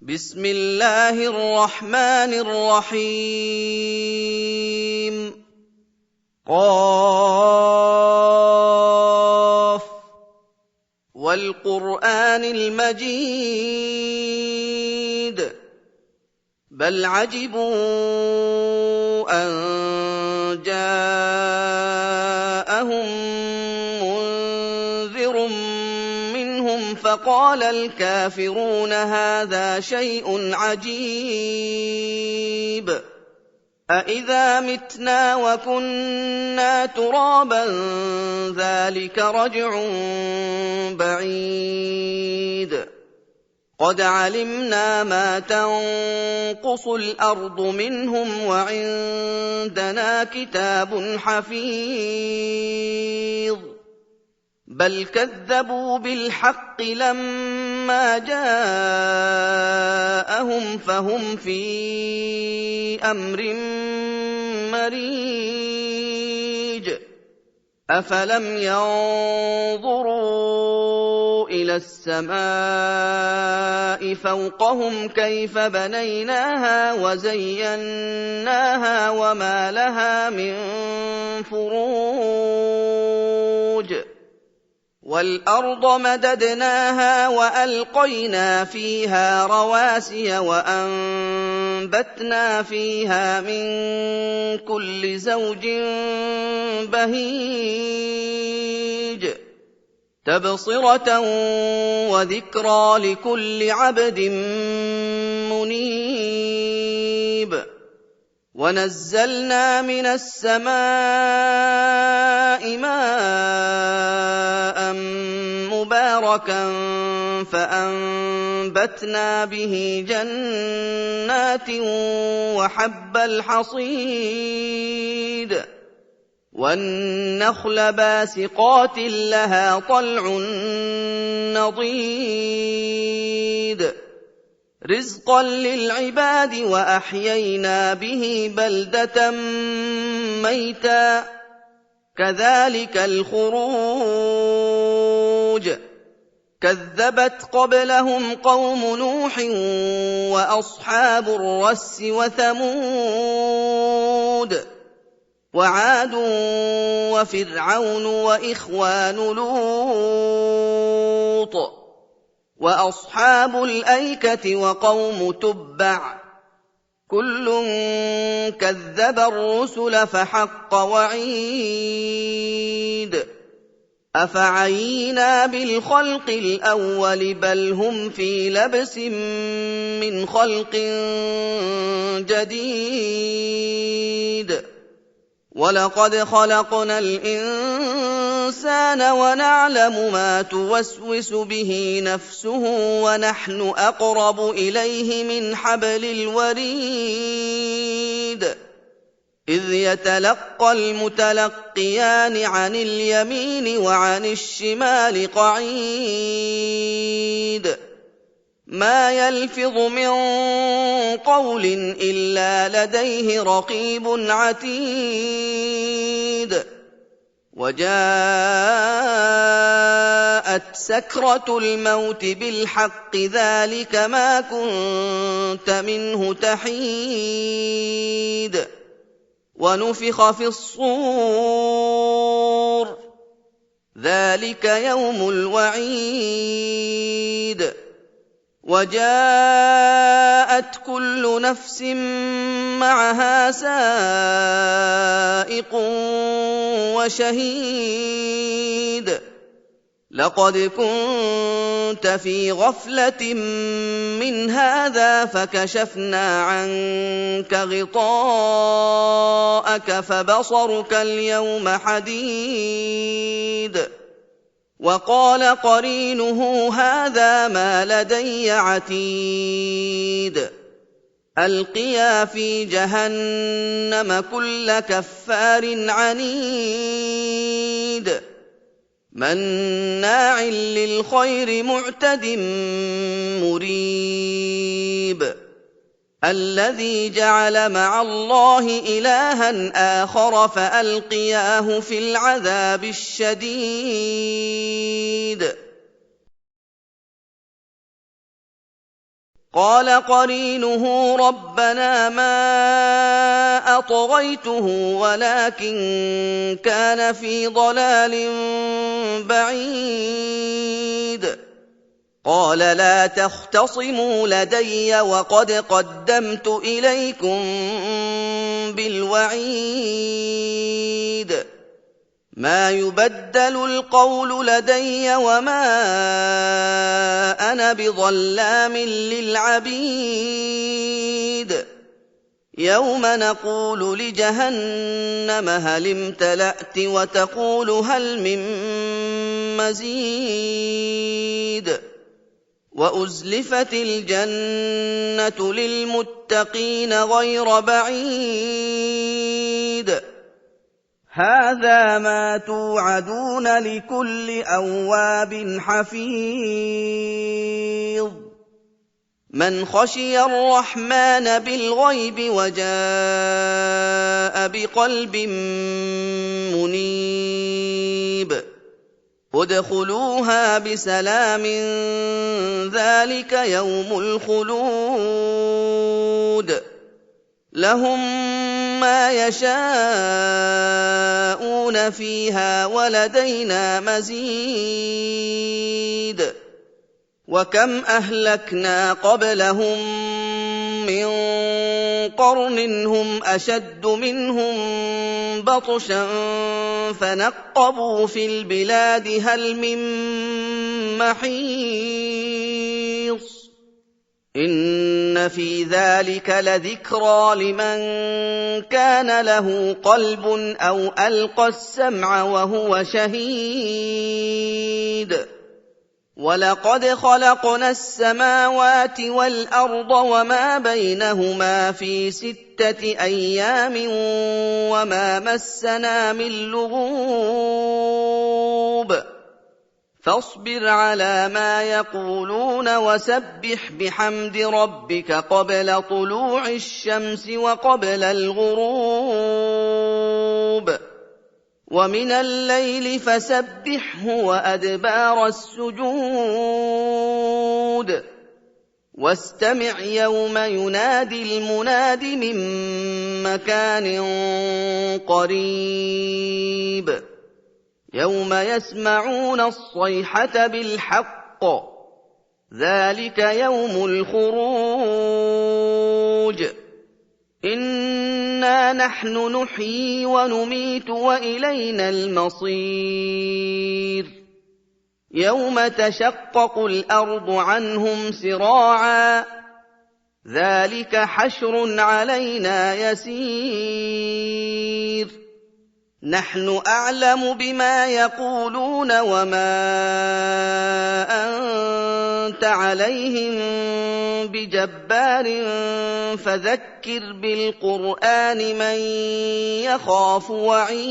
بسم الله الرحمن الرحيم قاف والقرآن المجيد بل عجبوا أن جاءهم منذر منهم فقال الكافرون هذا شيء عجيب أإذا متنا وكنا ترابا ذلك رجع بعيد قد علمنا ما تنقص الأرض منهم وعندنا كتاب حفيظ بل كذبوا بالحق لما جاءهم فهم في أمر مريج أفلم ينظروا إلى السماء فوقهم كيف بنيناها وزيناها وما لها من فروج والأرض مددناها وألقينا فيها رواسي وأنبتنا فيها من كل زوج بهيج تبصرة وذكرى لكل عبد منيب ونزلنا من السماء ماء مباركا فأنبتنا به جنات وحب الحصيد والنخل باسقات لها طلع نضيد رزقا للعباد وأحيينا به بلدة ميتا كذلك الخروج كذبت قبلهم قوم نوح وأصحاب الرس وثمود وعاد وفرعون وإخوان لوط وأصحاب الأيكة وقوم تبع كل كذب الرسل فحق وعيد أفعينا بالخلق الأول بل هم في لبس من خلق جديد ولقد خلقنا الإنسان ونعلم ما توسوس به نفسه ونحن أقرب إليه من حبل الوريد إذ يتلقى المتلقيان عن اليمين وعن الشمال قعيد ما يلفظ من قول إلا لديه رقيب عتيد وجاءت سكرة الموت بالحق ذلك ما كنت منه تحيد ونفخ في الصور ذلك يوم الوعيد وجاءت كل نفس معها سائق وشهيد لقد كنت في غفلة من هذا فكشفنا عنك غطاءك فبصرك اليوم حديد وقال قرينه هذا ما لدي عتيد ألقيا في جهنم كل كفار عنيد مناع للخير معتد مريب الذي جعل مع الله إلها آخر فألقياه في العذاب الشديد قال قرينه ربنا ما أطغيته ولكن كان في ضلال بعيد قال لا تختصموا لدي وقد قدمت إليكم بالوعيد ما يبدل القول لدي وما أنا بظلام للعبيد يوم نقول لجهنم هل امتلأت وتقول هل من مزيد وأزلفت الجنة للمتقين غير بعيد هذا ما توعدون لكل أواب حفيظ من خشي الرحمن بالغيب وجاء بقلب منيب ادخلوها بسلام ذلك يوم الخلود لهم ما يشاءون فيها ولدينا مزيد وكم أهلكنا قبلهم من قرن هم أشد منهم بطشا فنقبوا في البلاد هل من محيص إن في ذلك لذكرى لمن كان له قلب أو ألقى السمع وهو شهيد ولقد خلقنا السماوات والأرض وما بينهما في 6 أيام وما مسنا من لغوب فاصبر على ما يقولون وسبح بحمد ربك قبل طلوع الشمس وقبل الغروب ومن الليل فسبحه وأدبار السجود واستمع يوم ينادي المناد من مكان قريب يوم يسمعون الصيحة بالحق ذلك يوم الخروج إنا نحن نحيي ونميت وإلينا المصير يوم تشقق الأرض عنهم سراعا ذلك حشر علينا يسير نحن أعلم بما يقولون وما أنت عليهم بجبار فذكر بالقرآن من يخاف وعيد